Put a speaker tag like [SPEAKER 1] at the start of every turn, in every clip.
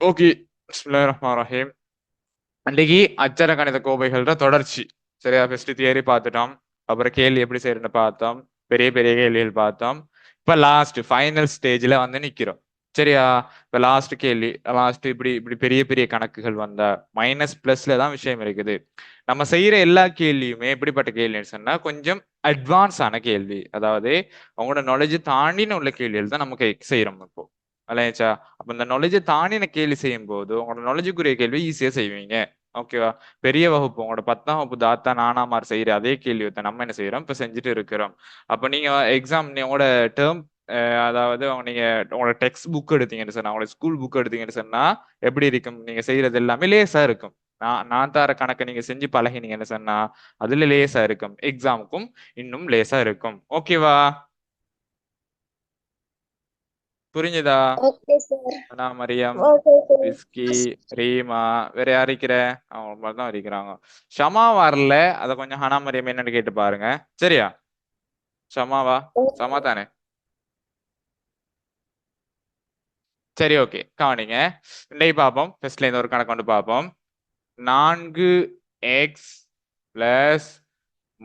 [SPEAKER 1] Okay. பிஸ்மில்லாஹிர் ரஹ்மானிர் ரஹீம். அன்றைக்கு அச்சர கணித கோவைகளோட தொடர்ச்சி. சரியா? ஃபர்ஸ்ட் தியரி பார்த்துட்டோம். அப்புறம் கேள்வி எப்படி செய்யறதுன்னு பார்த்தோம். பெரிய பெரிய கேள்விகள் பார்த்தோம். இப்ப லாஸ்ட் ஃபைனல் ஸ்டேஜ்ல வந்து நிக்கிறோம். சரியா? இப்ப லாஸ்ட் கேள்வி. லாஸ்ட் இப்படி இப்படி பெரிய பெரிய கணக்குகள் வந்தா மைனஸ் பிளஸ்ல தான் விஷயம் இருக்குது. நம்ம செய்யற எல்லா கேள்வியுமே எப்படிப்பட்ட கேள்வின்னு சொன்னா கொஞ்சம் அட்வான்ஸ் ஆன கேள்வி. அதாவது உங்களோட நாலேஜ் தாண்டின உள்ள கேள்விகள் தான் நமக்கு செய்யறோம் இப்போ. விளையாச்சா? அப்ப இந்த நாலேஜை தாண்டின கேள்வி செய்யும் போது உங்களோட நாலேஜுக்குரிய கேள்வி ஈஸியா செய்வீங்க. ஓகேவா? பெரிய வகுப்பு உங்களோட 10ஆம் வகுப்பு தாத்தா நானாமார் செய்யற அதே கேள்வியை நம்ம என்ன செய்யறோம் இப்ப செஞ்சுட்டு இருக்கிறோம். அப்ப நீங்க எக்ஸாம் உங்களோட டேர்ம் அதாவது நீங்க உங்களோட டெக்ஸ்ட் புக் எடுத்தீங்கன்னு சொன்னா உங்களோட ஸ்கூல் புக் எடுத்தீங்கன்னு சொன்னா எப்படி இருக்கும்? நீங்க செய்யறது எல்லாமே லேசா இருக்கும். நான் தர கணக்கை நீங்க செஞ்சு பழகினீங்கன்னு சொன்னா அதுல லேசா இருக்கும். எக்ஸாமுக்கும் இன்னும் லேசா இருக்கும். ஓகேவா? புரிஞ்சுதா?
[SPEAKER 2] Okay sir.
[SPEAKER 1] Mariyam,
[SPEAKER 2] okay sir.
[SPEAKER 1] விஸ்கி, ரீமா, வேற யார் இருக்கிற? அவங்க மாதிரி தான் இருக்கிறாங்க. ஷமா வரல. அத கொஞ்சம் ஹனா மரியம் என்னன்னு கேட்டு பாருங்க. சரியா? ஷமாவா? ஷமா தானே? சரி, ஓகே. கவனிங்க. இன்னைக்கு பார்ப்போம். ஃபர்ஸ்ட்ல இருந்து ஒரு கணக்கு வந்து பார்ப்போம். 4x பிளஸ்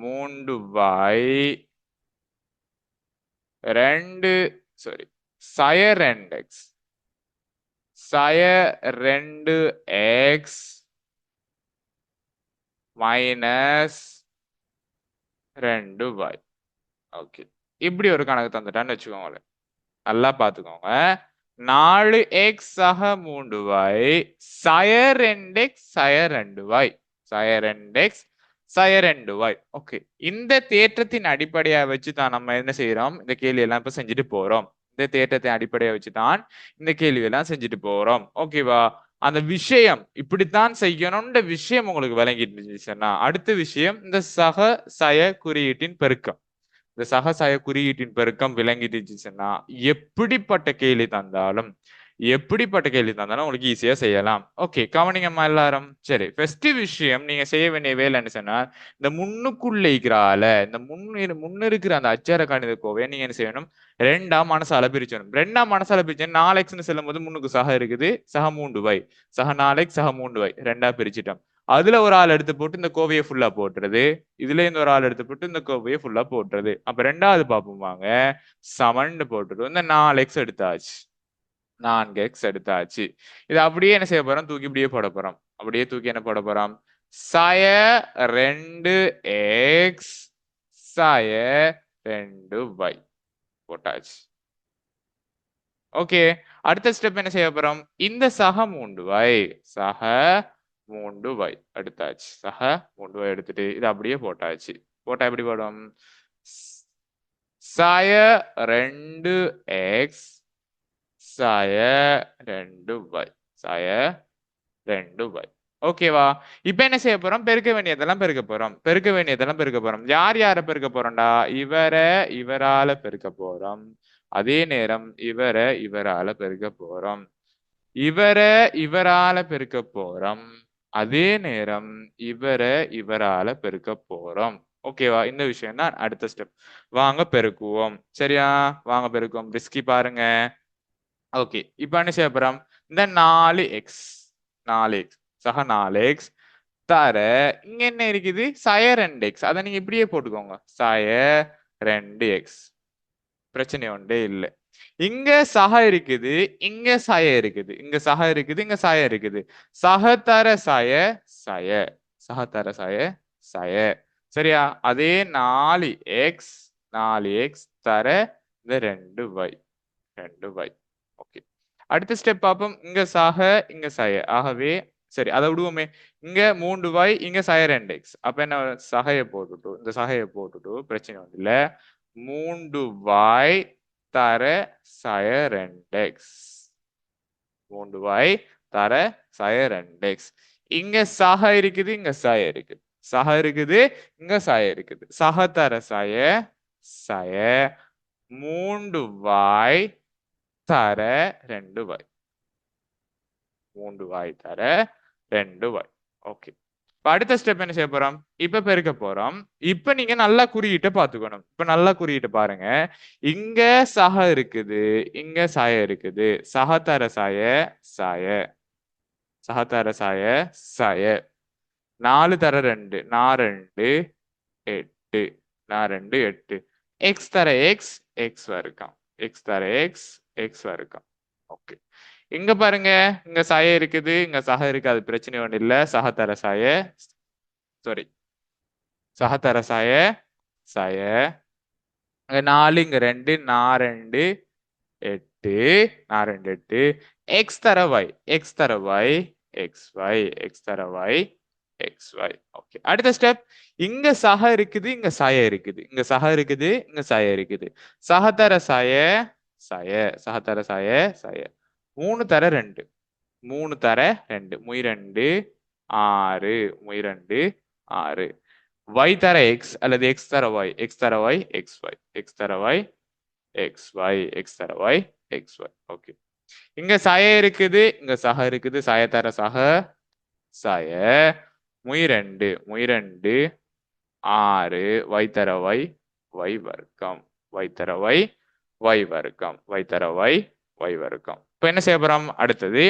[SPEAKER 1] 3y 2 சாரி சய 2x சய 2x மைனஸ் 2y. ஓகே. இப்படி ஒரு கணக்கு தந்துட்டான்னு வச்சுக்கோங்களேன். நல்லா பார்த்துக்கோங்க. 4x சக 3y சய 2x சய 2y சய 2x சய 2y. ஓகே. இந்த தேற்றத்தின் அடிப்படையா வச்சு தான் நம்ம என்ன செய்யறோம்? இந்த கேள்வி எல்லாம் இப்ப செஞ்சுட்டு போறோம். இந்த தேற்றத்தை அடிப்படையா வச்சு தான் இந்த கேள்வி எல்லாம் செஞ்சுட்டு போறோம். ஓகேவா? அந்த விஷயம் இப்படித்தான் செய்யணும்ன்ற விஷயம் உங்களுக்கு விளங்கிட்டு இருந்துச்சுன்னா அடுத்த விஷயம் இந்த சக சய குறியீட்டின் பெருக்கம். இந்த சகசாய குறியீட்டின் பெருக்கம் விளங்கிடுச்சுன்னா எப்படிப்பட்ட கேள்வி தந்தாலும் உங்களுக்கு ஈஸியா செய்யலாம். ஓகே, கவனிங்கம்மா எல்லாரும். சரி, ஃபர்ஸ்ட் விஷயம் நீங்க செய்ய வேண்டிய வேலைன்னு சொன்னா இந்த முன்னுக்குள்ள இருக்கிறால இந்த முன்னு இருக்கிற அந்த அச்சர கணித கோவையை நீங்க என்ன செய்யணும்? ரெண்டாம் மனசால பிரிச்சணும். ரெண்டாம் மனசால பிரிச்சு 4xன்னு சொல்லும் போது முன்னுக்கு சக இருக்குது, சக 3y சக 4x சக 3y ரெண்டா பிரிச்சிட்டோம். அதுல ஒரு ஆள் எடுத்து போட்டு இந்த கோவையை ஃபுல்லா போட்டுறது. இதுல இருந்து ஒரு ஆள் எடுத்து போட்டு இந்த கோவையை ஃபுல்லா போட்டுறது. அப்ப ரெண்டாவது பாப்போம் வாங்க. சமன்னு போட்டுட்டு இந்த 4x எடுத்தாச்சு. 4x எடுத்தாச்சு. இது அப்படியே என்ன செய்ய போறோம்? தூக்கி இப்படியே போட போறோம். அப்படியே தூக்கி என்ன போட போறோம்? சய 2x சய 2y போட்டாச்சு. ஓகே. அடுத்த ஸ்டெப் என்ன செய்ய போறோம்? இந்த சக 3y சக 3y எடுத்தாச்சு. சக 3y எடுத்துட்டு இது அப்படியே போட்டாச்சு. போட்டா எப்படி போடும்? சய 2x சய 2y சய 2y. ஓகேவா? இப்ப என்ன செய்ய போறோம்? பெருக்க வேண்டியதெல்லாம் பெருக்க போறோம். பெருக்க வேண்டியதெல்லாம் பெருக்க போறோம். யார் யார பெருக்க போறோம்டா? இவரால பெருக்க போறோம். அதே நேரம் இவரால பெருக்க போறோம். இவரால பெருக்க போறோம். அதே நேரம் இவரால பெருக்க போறோம். ஓகேவா? இந்த விஷயம் தான் அடுத்த ஸ்டெப். வாங்க பெருக்குவோம். சரியா? வாங்க பெருக்குவோம். ரிஸ்கி பாருங்க. ஓகே. இப்ப என்ன செய்ய போறோம்? இந்த 4x சக 4x தர இங்க என்ன இருக்குது? சய 2x. அத நீங்க இப்படியே போட்டுக்கோங்க. சய 2x. பிரச்சனை ஒன்றே இல்ல. இங்க சக இருக்குது, இங்க சய இருக்குது. இங்க சக இருக்குது, இங்க சய இருக்குது. சக தர சய சய. சக தர சய சய. சரியா? அதே 4x தர இந்த 2y 2y. ஓகே. அடுத்த ஸ்டெப் பார்ப்போம். இங்க சக, இங்க சய. ஆகவே சரி அத விடுவோமே. இங்க 3y இங்க சய 2x. அப்ப என்ன சகைய போட்டுட்டு இந்த சகைய போட்டுட்டு பிரச்சனை ஒண்ணும் இல்ல. 3y தர சய 2x. 3y தர சய 2x. இங்க சக இருக்குது, இங்க சய இருக்குது. சக இருக்குது, இங்க சய இருக்குது. சக தர சய சய 3y தர 2y. 3y தர 2y. ஓகே. இப்ப அடுத்த ஸ்டெப் என்ன செய்ய போறோம்? இப்ப பெருக்க போறோம். இப்ப நீங்க நல்லா குறியீட்ட பாத்துக்கணும். இப்ப நல்லா குறியீட்ட பாருங்க. இங்க சக இருக்குது, இங்க சய இருக்குது. சக தர சய சய. சகதர சாய சாய 4 தர 2 நான் 2 8 நான் 2 8 எக்ஸ் தர எக்ஸ் எக்ஸ் வர்க்கம் எக்ஸ் தர எக்ஸ் எக்ஸ் வர்க்கம் ஓகே இங்க பாருங்க இங்க சாய இருக்குது இங்க சக இருக்கு அது பிரச்சனை ஒண்ணு இல்ல சகதர சாய சாரி சகதர சாய சாய அங்க 4 இங்க 2 நான் 2 8 நான் 2 8 எக்ஸ் தர y எக்ஸ் தர y எக்ஸ் y எக்ஸ் தர y எக்ஸ் y ஓகே அடுத்த ஸ்டெப் இங்க சக இருக்குது இங்க சாய இருக்குது இங்க சக இருக்குது இங்க சாய இருக்குது சகதர சாய சாய சகதர சாய சாய 3 தர 2 3 தர 2 முய் 2 6 முய் 2 6 y தர x அல்லது x தர y x தர y xy x தர y xy x தர y xy ஓகே இங்க சாய இருக்குது இங்க சக இருக்குது சாய தர சக சாய முய் 2 6 y தர y y வர்க்கம் y தர y y வர்க்கம் y தர y y வர்க்கம் இப்போ என்ன செய்ய போறோம் அடுத்தது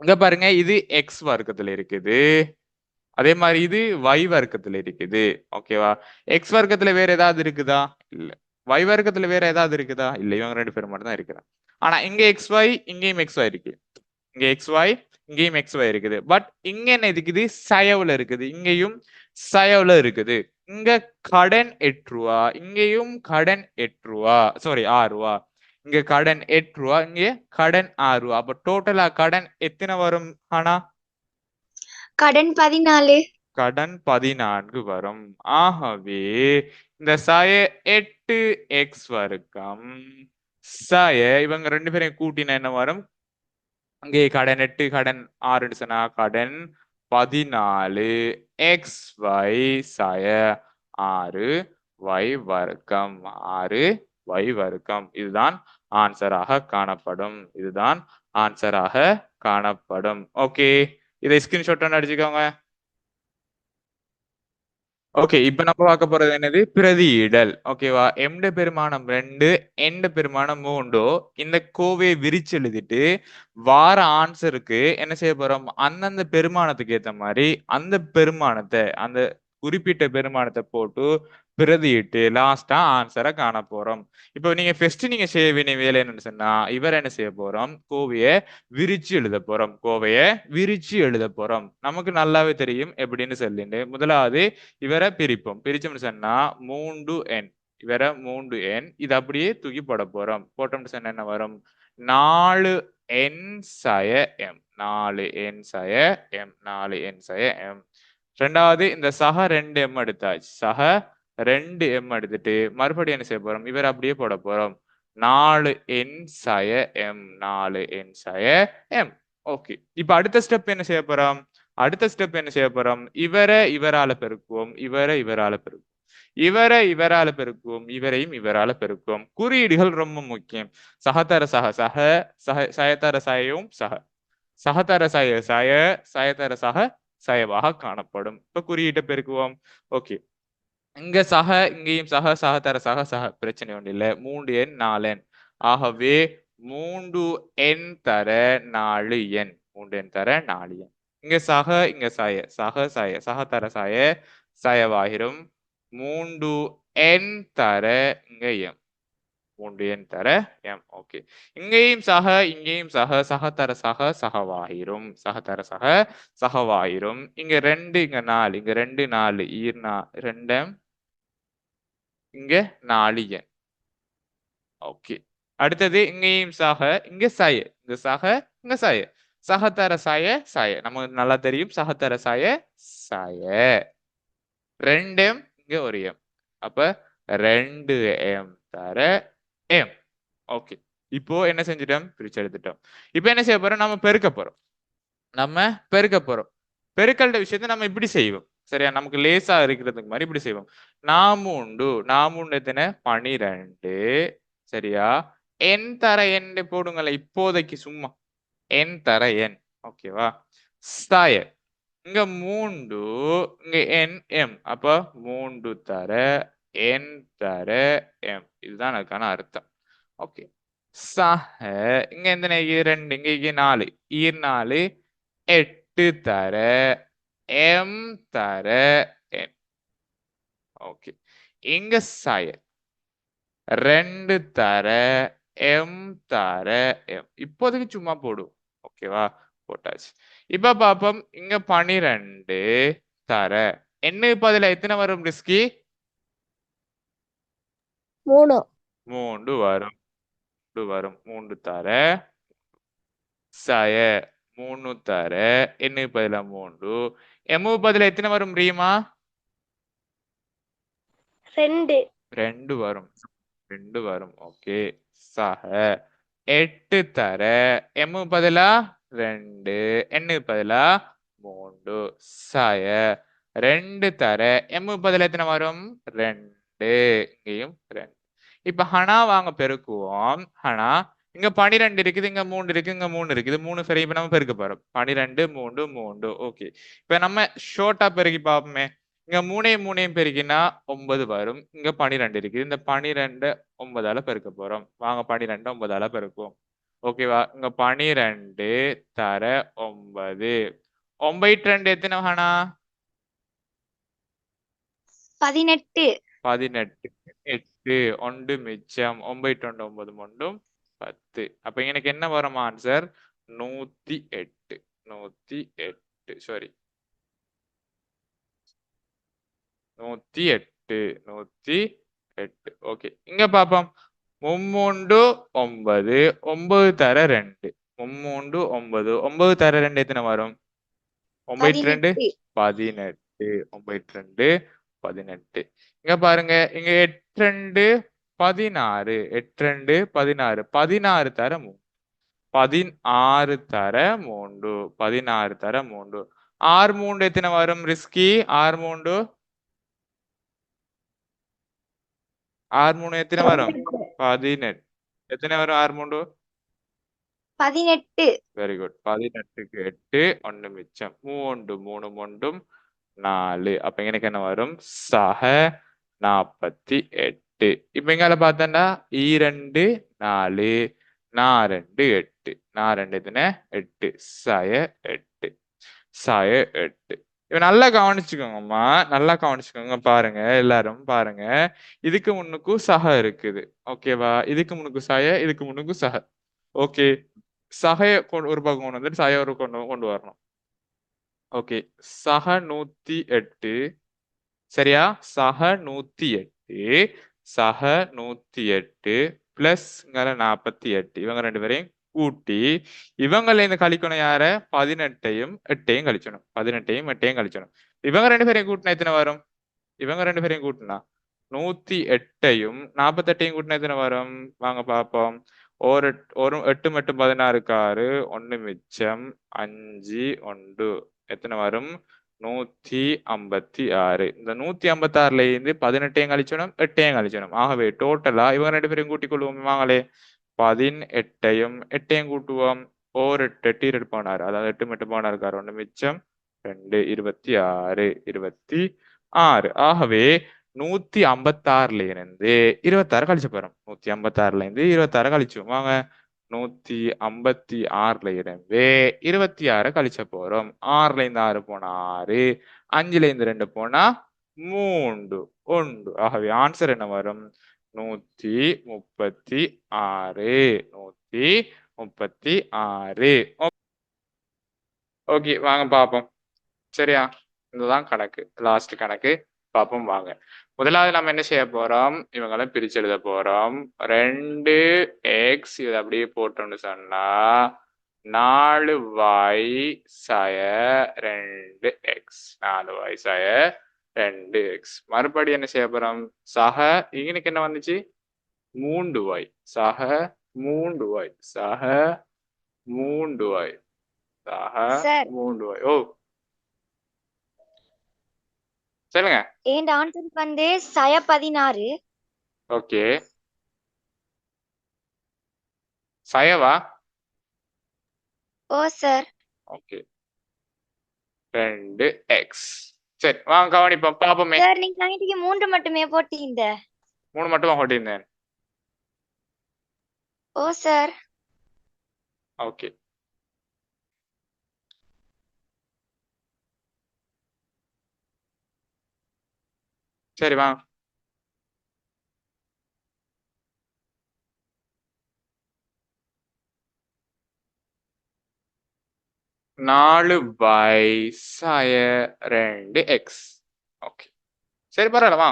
[SPEAKER 1] இங்க பாருங்க இது x வர்க்கத்துல இருக்குது அதே மாதிரி இது y வர்க்கத்துல இருக்குது ஓகேவா x வர்க்கத்துல வேற ஏதாவது இருக்குதா இல்ல y வர்க்கத்துல வேற ஏதாவது இருக்குதா இல்ல இவங்க ரெண்டு பேரும் மட்டும் தான் இருக்கிறாங்க ஆனா இங்க xy இங்கேயும் xy இருக்கு இங்க xy இங்கேயும் xy இருக்குது பட் இங்க என்ன இருக்குது சயவுல இருக்குது இங்கேயும் சயவுல இருக்குது இங்க கடன் 8 ரூபா இங்கேயும் கடன் 8 ரூபா சாரி 6 ரூபா இங்க கடன் 8 ரூபா இங்க கடன் 6 ரூபா அப்ப டோட்டலா கடன் எத்தனை வரும் ஆனா
[SPEAKER 2] கடன் 14
[SPEAKER 1] கடன் 14 வரும் ஆகவே இந்த சாய 8 எக்ஸ் வர்க்கம் சாய இவங்க ரெண்டு பேரையும் கூட்டினா என்ன வரும் அங்கே கடன் 8 கடன் 6 சொன்னா கடன் 14 எக்ஸ் y சாய 6 y வர்க்கம் 6 y வர்க்கம் இதுதான் ஆன்சராக காணப்படும் இதுதான் ஆன்சராக காணப்படும் ஓகே இதை ஸ்கிரீன்ஷாட் அடிச்சுக்கோங்க ஓகே இப்ப நம்ம பார்க்க போறது என்னது பிரதியிடல் ஓகேவா எம்ட பெருமானம் 2 எண்ட பெருமானம் 3 இந்த கோவையை விரிச்சு எழுதிட்டு வார ஆன்சருக்கு என்ன செய்ய போறோம் அந்தந்த பெருமானத்துக்கு ஏத்த மாதிரி அந்த பெருமானத்தை அந்த குறிப்பிட்ட பெருமானத்தை போட்டு பிரதியிட்டு லாஸ்டா ஆன்சரை காண போறோம் இப்போ நீங்க ஃபர்ஸ்ட் நீங்க செய்ய வேண்டிய வேலை என்னன்னு சொன்னா இவர் என்ன செய்ய போறோம் கோவையை விரிச்சு எழுத போறோம் கோவையை விரிச்சு எழுத போறோம் நமக்கு நல்லாவே தெரியும் எப்படின்னு சொல்லிட்டு முதலாவது இவரை பிரிப்போம் பிரிச்சோம்னு சொன்னா 3n இவரை 3n இது அப்படியே தூக்கி போட போறோம் போட்டோம்னு சொன்னா என்ன வரும் 4n சய m 4n சய m 4n சய m ரெண்டாவது இந்த சக 2m எடுத்தாச்சு சக 2m எடுத்துட்டு மறுபடியும் என்ன செய்ய போறோம் இவர் அப்படியே போட போறோம் 4n சய m 4n சய m ஓகே இப்ப அடுத்த ஸ்டெப் என்ன செய்ய போறோம் அடுத்த ஸ்டெப் என்ன செய்ய போறோம் இவரை இவரால பெருக்குவோம் இவரை இவரால பெருக்குவோம் இவரை இவரால பெருக்குவோம் இவரையும் இவரால பெருக்குவோம் குறியீடுகள் ரொம்ப முக்கியம் சகதர சக சக சக சயதர சாயவும் சக சகதர சாய சாய சயதர சக சயவாக காணப்படும் இப்ப குறியீட்டை பெருக்குவோம் ஓகே இங்க சக இங்கேயும் சக சகதர சக சக பிரச்சனை ஒன்று இல்லை 3n 4n ஆகவே 3n தர 4n 3n தர 4n இங்க சக இங்க சாய சக சாய சகதர சாய சாயவாகிரும் 3n தர இங்க m 3n தர m ஓகே இங்கேயும் சக இங்கேயும் சக சகதர சக சகவாகிரும் சகதர சக சகவாகிரும் இங்க 2 இங்க 4 இங்க 2 4 ஈர்னா 2 இங்க 4n ஓகே அடுத்தது இங்கேயும் சக இங்க சாய இங்க சக இங்க சாய சகதர சாய சாய நமக்கு நல்லா தெரியும் சகதர சாய சாய 2m இங்க ஒரு m அப்ப 2m தர m ஓகே இப்போ என்ன செஞ்சிட்டோம் பிரிச்சு எடுத்துட்டோம் இப்போ என்ன செய்ய போறோம் நம்ம பெருக்க போறோம் நம்ம பெருக்க போறோம் பெருக்கல்ட விஷயத்தை நம்ம இப்படி செய்வோம் சரியா நமக்கு லேசா இருக்கிறதுக்கு மாதிரி இப்படி செய்வோம் நாமூண்டு எத்தனை 12 சரியா என் தர என் போடுங்களேன் இப்போதைக்கு சும்மா என் தர என் ஓகேவா ஸ்தாய இங்க 3 இங்க என் எம் அப்ப 3 தர என் தர எம் இதுதான் அதுக்கான அர்த்தம் ஓகே சக இங்க எத்தனை 2 இங்க 4 4 8 தர m தர n. ஓகே. இங்க சாய 2 தர m தர m. இப்போதைக்கு சும்மா போடும். ஓகேவா? போட்டாச்சு. இப்ப பாப்போம் இங்க 12 தர n பதிலா எத்தனை வரும் ரிஸ்கி?
[SPEAKER 2] 3
[SPEAKER 1] 3 வரும். 3 வரும். 3 தர சய 3 தர n பதிலா 3 m பதிலா எத்தனை வரும் ரீமா?
[SPEAKER 2] 2
[SPEAKER 1] 2 வரும். 2 வரும். ஓகே. சக 8 தர m பதிலா 2 n பதிலா 3 சய 2 தர m பதிலா எத்தனை வரும்? 2 இங்கேயும் 2. இப்ப ஹனா வாங்க பெருக்குவோம். ஹனா இங்க 12 இருக்குது, இங்க 3 இருக்கு, இங்க 3 இருக்குது. 3 சரி இப்ப நம்ம பெருக்க போறோம். 12 3 3 ஓகே. இப்ப நம்ம ஷார்ட்டா பெருக்கி பார்ப்போமே. இங்க 3 பெருக்கினா 9 வரும். இங்க 12 இருக்குது. இந்த 12 9ஆல பெருக்க போறோம். வாங்க 12 9ஆல பெருக்குவோம். ஓகேவா? இங்க 12 தர 9. 9 2 எத்தனை ஹனா?
[SPEAKER 2] 18
[SPEAKER 1] 18 8 1 மிச்சம் 9 2 9 மொண்டும் 10. அப்ப எனக்கு என்ன வரும் ஆன்சர்? 108. 108 சாரி 108 108. ஓகே. இங்க பாப்போம். 3 9 9 தர 2 3 9 9 தர 2 எத்தனை வரும்? 9 2
[SPEAKER 2] 18
[SPEAKER 1] 18 9 2 18. இங்க பாருங்க இங்க 8 2 16 8 2 16 16 தர 3 16 தர 3 16 தர 3 6 3 எத்தனை வரும் ரிஸ்கி? 6 3 6 3 எத்தனை வரும்? 18. எத்தனை வரும் 6 3?
[SPEAKER 2] 18
[SPEAKER 1] வெரி குட். 18க்கு 8 1 மிச்சம் 3 3 மொண்டும் 4. அப்ப எனக்கு என்ன வரும்? சக 48. இப்ப இங்கால பார்த்தா 2 4 4 2 8 4 எத்தனை 8 சய 8 சய 8. இப்ப நல்லா கவனிச்சுக்கோங்கம்மா. நல்லா கவனிச்சுக்கோங்க. பாருங்க எல்லாரும் பாருங்க. இதுக்கு முன்னுக்கும் சக இருக்குது. ஓகேவா? இதுக்கு முன்னுக்கு சய, இதுக்கு முன்னுக்கு சக. ஓகே. சகைய ஒரு பக்கம் கொண்டு வந்துட்டு சய ஒரு கொண்டு வரணும். ஓகே. சக 108 சரியா? சக 108 சக 108 பிளஸ் இங்கால 48 இவங்க 2 பேரையும் கூட்டி இவங்கள இருந்து கழிக்கணும் யார? 18யும் 8யும் கழிச்சணும். 18யும் 8யும் கழிச்சணும். இவங்க 2 பேரையும் கூட்டினா எத்தனை வரும்? இவங்க 2 பேரையும் கூட்டினா 108யும் 48யும் கூட்டினா எத்தனை வரும்? வாங்க பார்ப்போம். ஒரு 8 மட்டும் 16க்கு 6 1 மிச்சம் 5 1 எத்தனை வரும்? 156. இந்த 156ல இருந்து 18யும் கழிச்சணும் 8யும் கழிச்சணும். ஆகவே டோட்டலா இவங்க 2 பேரையும் கூட்டிக் கொள்வோம். வாங்களே 18யும் 8யும் கூட்டுவோம். 8 8 16 அதாவது 8 மட்டும் 16க்கு 6 1 மிச்சம் 2 26 26. ஆகவே 156ல இருந்து 26 கழிச்சு போறோம். 156ல இருந்து 26 கழிச்சோம். வாங்க 156ல இருந்து 26 கழிச்ச போறோம். 6ல இருந்து 6 போனா 6 5ல இருந்து 2 போனா 3 1. ஆகவே ஆன்சர் என்ன வரும்? 136 136. ஓகே வாங்க பாப்போம். சரியா? இதுதான் கணக்கு. லாஸ்ட் கணக்கு. பாப்போம் வாங்க. முதலாவது நம்ம என்ன செய்ய போறோம்? இவங்கள பிரிச்சு எழுத போறோம். 2x இத அப்படியே போட்டோம்னு சொன்னா 4y சய 2x 4y சய 2x. மறுபடியும் என்ன செய்ய போறோம்? சக இவனுக்கு என்ன வந்துச்சு? 3y சக 3y சக 3y சக
[SPEAKER 2] சார்
[SPEAKER 1] 3y. ஓ சொல்லுங்க.
[SPEAKER 2] என் ஆன்சர் வந்து சய 16
[SPEAKER 1] ஓகே. சயவா?
[SPEAKER 2] ஓ சார்
[SPEAKER 1] ஓகே. 2x. சரி வாங்க கவனிப்போம் பாப்போமே.
[SPEAKER 2] சார் நீங்க நைட்டுக்கு 3 மட்டுமே போட்டீங்க
[SPEAKER 1] 3 மட்டுமா போட்டிருந்தேன்.
[SPEAKER 2] ஓ சார்
[SPEAKER 1] ஓகே. சரி வா. 4/2x. ஓகே, சரி பரவாயில்ல வா.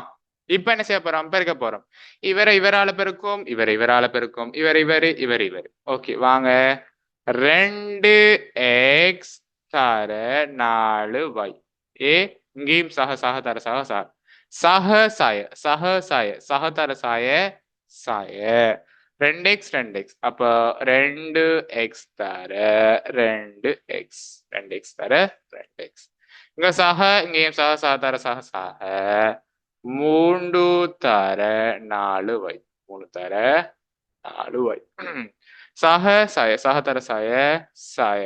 [SPEAKER 1] இப்ப என்ன செய்ய போறோம்? பெருக்க போறோம். இவரை இவரால பெருக்கும், இவரை இவரால பெருக்கும், இவர். ஓகே வாங்க. 2x தர 4y. ஏ இங்கேயும் சக சக தர சக சக சக சாய சக சாய சக தர சாய சாய 2x அப்ப 2x தர 2x 2x தர 2x. இங்க சக இங்கேயும் சக சக தர சக சக 3 தர 4y 3 தர 4y. சக சாய சக தர சாய சாய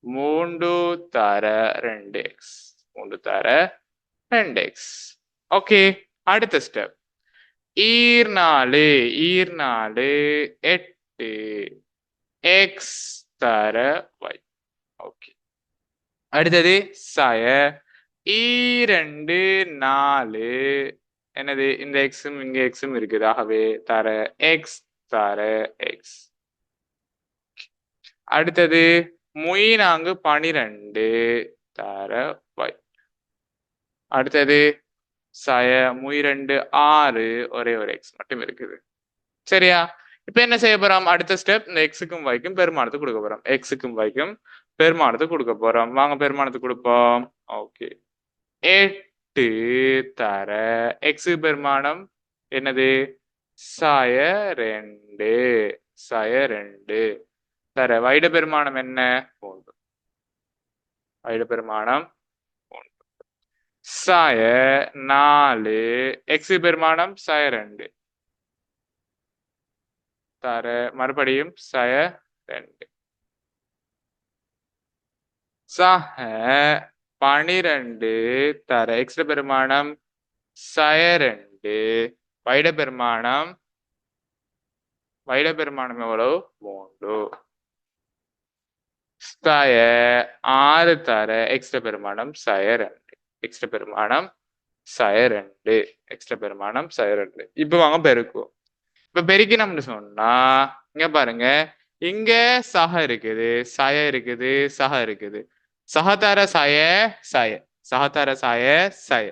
[SPEAKER 1] 3 தர 2x 3 தர 2x. ஓகே, அடுத்த ஸ்டெப். ஈர்நாலு 8 x தர y. ஓகே, அடுத்தது சாய 2 4 என்னது இந்த எக்ஸும் இங்க எக்ஸும் இருக்குது, ஆகவே தர எக்ஸ் தர எக்ஸ். அடுத்தது 12 தர y. அடுத்தது சாய 2 6 ஒரே ஒரு எக்ஸ் மட்டும் இருக்குது. சரியா? இப்ப என்ன செய்ய போறோம்? அடுத்த ஸ்டெப் இந்த எக்ஸுக்கும் வைக்கும் பெருமானத்தை கொடுக்க போறோம். எக்ஸுக்கும் வைக்கும் பெருமானத்தை கொடுக்க போறோம். வாங்க பெருமானத்தை கொடுப்போம். ஓகே, 8 தர எக்ஸ் பெருமானம் என்னது? சாய 2 சாய 2 தர வைட பெருமானம் என்ன? 3 வைட பெருமானம் 3 சாய 4 எக்ஸ் பெருமானம் சாய 2 தர மறுபடியும் சாய 2 சக 12 தர எக்ஸ் பெருமானம் சாய 2 வைட பெருமானம் எவ்வளவு? 3 சாய 6 தர எக்ஸ் பெருமானம் சாய 2 எக்ஸ் பெருமானம் சாய 2 எக்ஸ் பெருமானம் சாய 2. இப்ப வாங்க பெருக்குவோம். இப்ப பெருக்கினோம்னு சொன்னா இங்க பாருங்க, இங்க சக இருக்குது, சய இருக்குது, சக இருக்குது. சகதர சய சய சகதர சய சய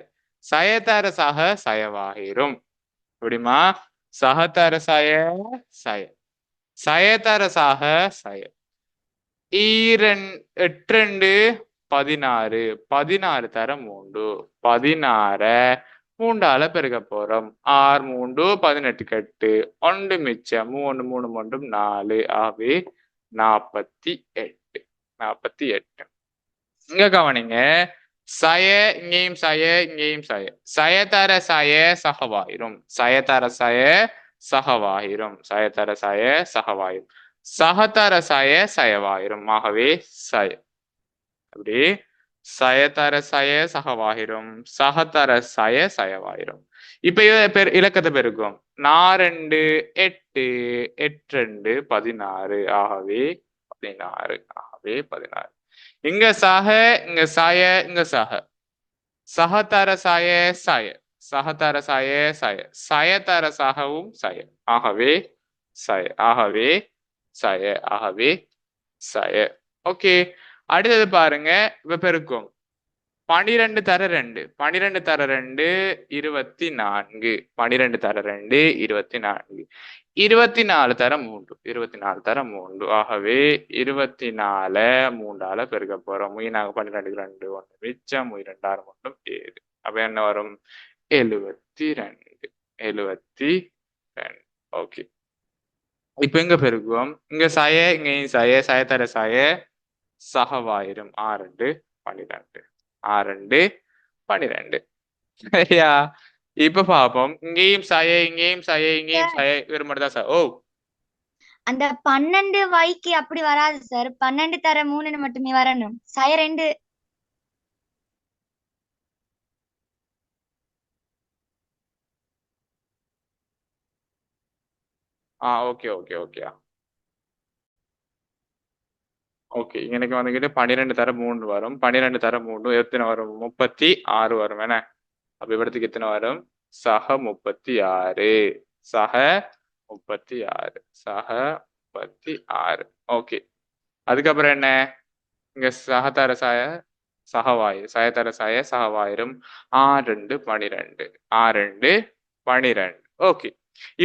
[SPEAKER 1] சயதர சக சயவாகிரும். எப்படிமா? சகதர சய சய சயதர சக சய 8 16 16 தர 3 16 3ஆல பெருக்க போறோம். 6 3 18 கட்டு 1 மிச்சம் 3 3 3 4 ஆகவே 48 48. இங்க கவனிங்க, சய இங்கேயும் சய இங்கேயும் சய சயதர சய சகவாயிரும் சயதர சய சகவாயிரும் சயதர சய சகவாயிரும் சகதர சய சயவாயிரும். ஆகவே சய அப்படி சயதர சய சகவாயிரும் சகதர சய சயவாயிரும். இப்ப இலக்கத்தை பெருக்கும். 4 8 8 16 ஆகவே 16 ஆகவே 16. இங்க சக இங்க சய இங்க சக சகதர சய சய சகதர சய சய சயதர சகவும் சய ஆகவே சய ஆகவே சய ஆகவே சய. ஓகே, அடுத்தது பாருங்க. இப்ப பெருக்கும். 12 தர 2 12 தர 2 24 12 தர 2 24 24 தர 3 24 தர 3 ஆகவே 24 3ஆல பெருக்க போறோம். 12 2 1 மிச்சம் 2 6 மட்டும் 7. அப்ப என்ன வரும்? 72 72. ஓகே, இப்ப எங்க பெருக்குவோம்? இங்க சய இங்கேயும் சய சயதர சய சகவாயிரும் 6 12 6 12. சரியா? இப்ப பாப்போம். இங்கேயும் சய இங்கேயும் சய இங்கேயும் சய இவர் மட்டும் தான் சார். ஓ,
[SPEAKER 2] அந்த 12 வைக்கு அப்படி வராது சார். 12 தர 3 மட்டுமே வரணும். சய 2.
[SPEAKER 1] Okay okay okay okay. எனக்கு வந்துகிட்டு 12 தர 3 வரும். 12 தர 3 எத்தனை வரும்? 36 வரும். என்ன அப்ப இவரத்துக்கு எத்தனை வரும்? சக 36. சக 36. சக 36. ஓகே. அதுக்கப்புறம் என்ன? இங்க சகதர சாய சகவாயு சயதர சாய சகவாயிரும். 2 12. 2 12. ஓகே.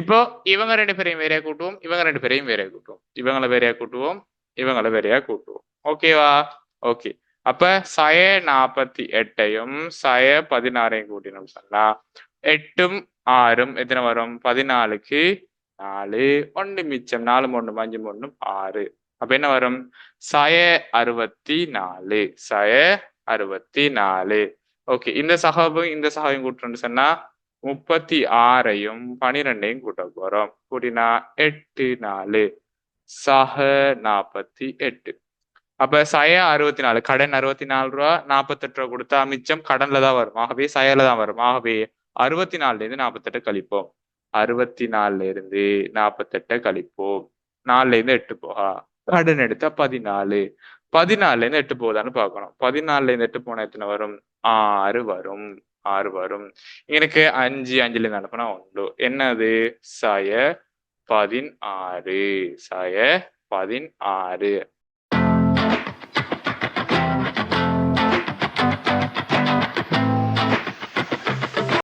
[SPEAKER 1] இப்போ இவங்க 2 பேரையும் வேறையா கூட்டுவோம், இவங்க 2 பேரையும் வேறையா கூட்டுவோம், இவங்களை வேறையா கூட்டுவோம், இவங்களை வேறையா கூட்டுவோம். ஓகேவா? ஓகே. அப்ப சய 48யும் சய 16யும் கூட்டினோம் சொன்னா 8ம் 6ம் எத்தனை வரும்? 14க்கு 4 1 மிச்சம் 4 3 5 3 6. அப்ப என்ன வரும்? சய 64. சய 64. ஓகே. இந்த சகாவும் இந்த சகாவையும் கூட்டுறோம்னு சொன்னா 36யும் 12யும் கூட்ட போறோம். கூட்டினா 8 4 சக 48. அப்ப சய 64 கடன் 64 ரூபா 48 ரூபா கொடுத்தா மிச்சம் கடன்ல தான் வரும். ஆகவே சயல தான் வரும். ஆகவே 64ல இருந்து 48 கழிப்போம். 64ல இருந்து 48 கழிப்போம். 4ல இருந்து 8 போகா கடன் எடுத்தா 14. 14ல இருந்து 8 போகுதான்னு பார்க்கணும். 14ல இருந்து 8 போனா எத்தனை வரும்? 6 வரும். 6 வரும். எனக்கு 5 5ல இருந்து அனுப்புனா 1. என்னது? சய 16. சய 16.